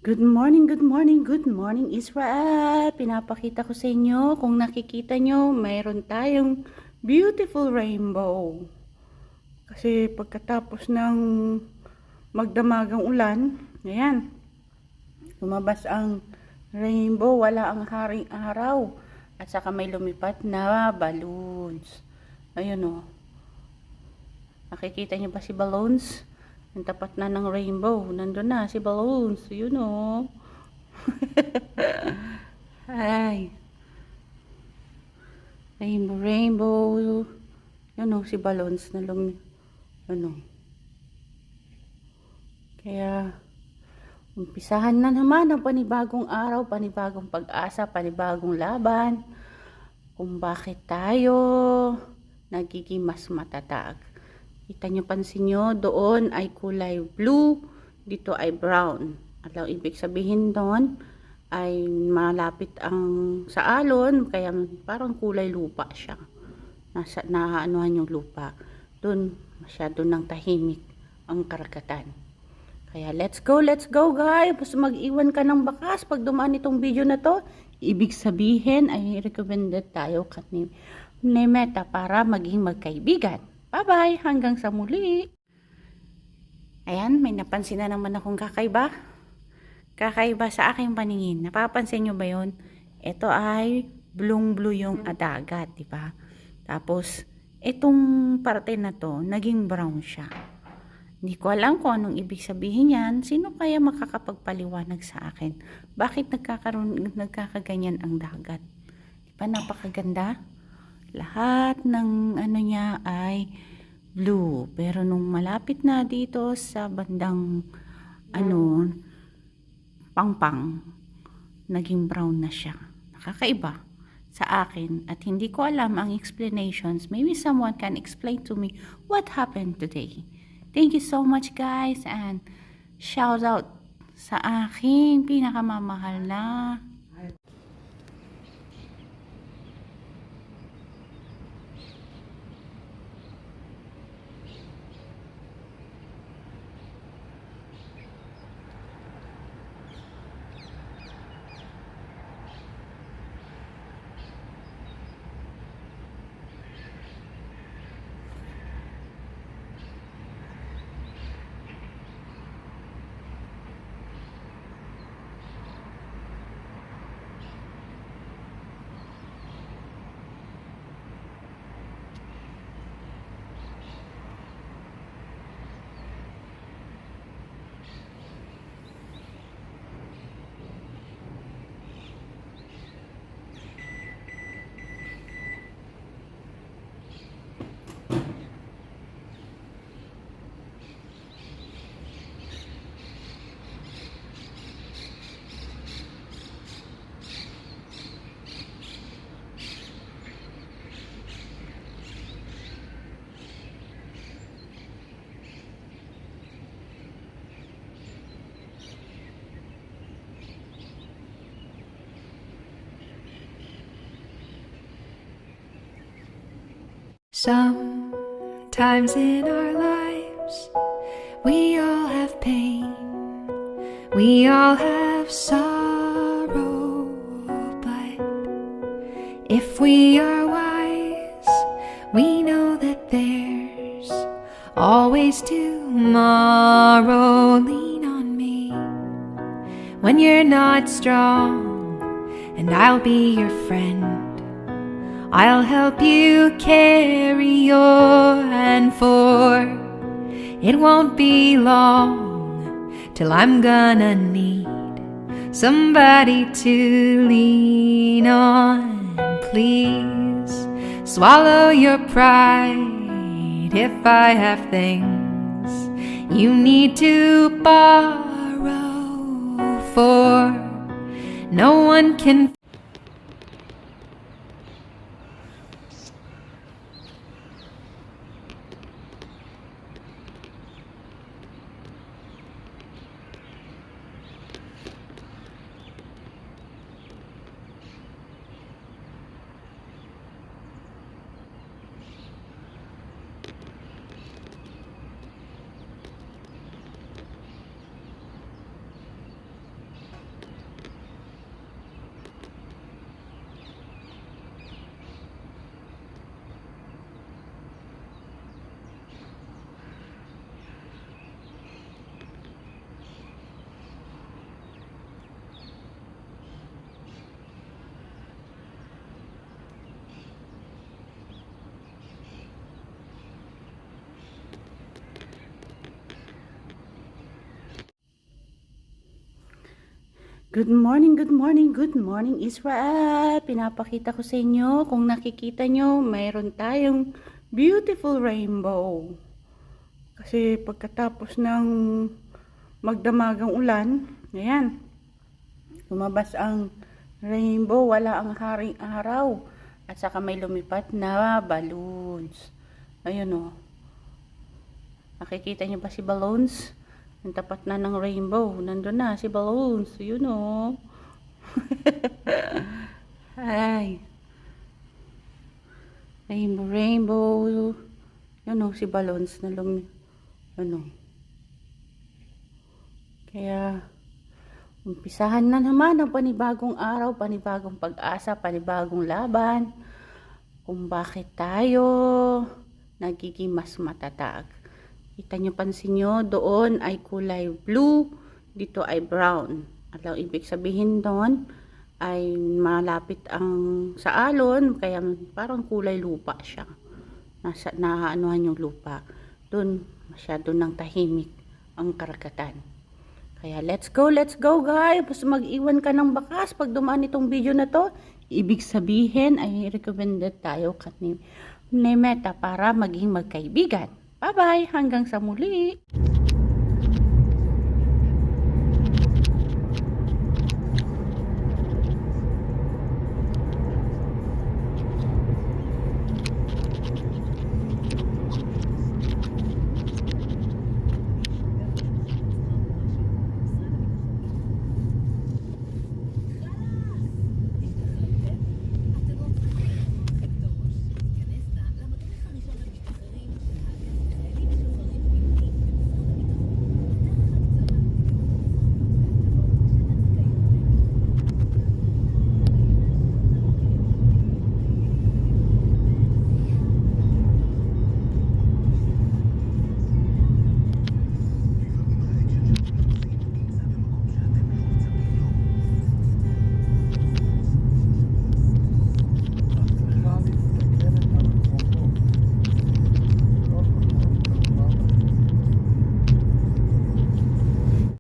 Good morning, good morning, good morning Israel! Pinapakita ko sa inyo, kung nakikita nyo, mayroon tayong beautiful rainbow. Kasi pagkatapos ng magdamagang ulan, ayan, lumabas ang rainbow, wala ang haring araw. At saka may lumipat na balloons. Ayun o. Nakikita nyo ba si balloons? Ang tapat na ng rainbow. Nandun na si balloons. Yun o. Ay. Rainbow, rainbow. Yun o, si balloons na ano. Kaya, umpisahan na naman ang panibagong araw, panibagong pag-asa, panibagong laban. Kung bakit tayo nagiging mas matatag. Kita nyo, pansin nyo, doon ay kulay blue, dito ay brown. At ang ibig sabihin doon ay malapit ang sa alon, kaya parang kulay lupa siya. Naanuhan yung lupa. Doon masyado ng tahimik ang karagatan. Kaya let's go guys. Basta mag-iwan ka ng bakas pag dumaan itong video na to. Ibig sabihin ay recommended tayo ni Meta para maging magkaibigan. Bye-bye! Hanggang sa muli! Ayan, may napansin na naman akong kakaiba. Kakaiba sa aking paningin. Napapansin nyo ba yun? Ito ay blue yung dagat, di ba? Tapos, itong parte na to, naging brown siya. Hindi ko alam kung anong ibig sabihin yan. Sino kaya makakapagpaliwanag sa akin? Bakit nagkakaganyan ang dagat? Di ba napakaganda? Lahat ng ano niya ay blue. Pero nung malapit na dito sa bandang pangpang, naging brown na siya. Nakakaiba sa akin at hindi ko alam ang explanations. Maybe someone can explain to me what happened today. Thank you so much guys and shout out sa aking pinakamamahal na Sometimes in our lives, we all have pain, we all have sorrow, but if we are wise, we know that there's always tomorrow. Lean on me when you're not strong, and I'll be your friend. I'll help you carry your hand, for it won't be long till I'm gonna need somebody to lean on. Please swallow your pride if I have things you need to borrow, for no one can Good morning, good morning, good morning Israel! Pinapakita ko sa inyo, kung nakikita nyo, mayroon tayong beautiful rainbow. Kasi pagkatapos ng magdamagang ulan, ayan, lumabas ang rainbow, wala ang haring araw. At saka may lumipat na balloons. Ayun o. Nakikita nyo ba si balloons? Ang tapat na ng rainbow. Nandun na si balloons. Yun o. Ay. Rainbow, rainbow. Yun o, si balloons na ano. Kaya, umpisahan na naman ang panibagong araw, panibagong pag-asa, panibagong laban. Kung bakit tayo nagiging mas matatag. Kita nyo, pansin nyo, doon ay kulay blue, dito ay brown. At ang ibig sabihin doon ay malapit ang sa alon, kaya parang kulay lupa siya. Naanuhan yung lupa. Doon masyado ng tahimik ang karagatan. Kaya let's go guys. Basta mag-iwan ka ng bakas pag dumaan itong video na to. Ibig sabihin ay recommended tayo ni Meta para maging magkaibigan. Bye-bye! Hanggang sa muli!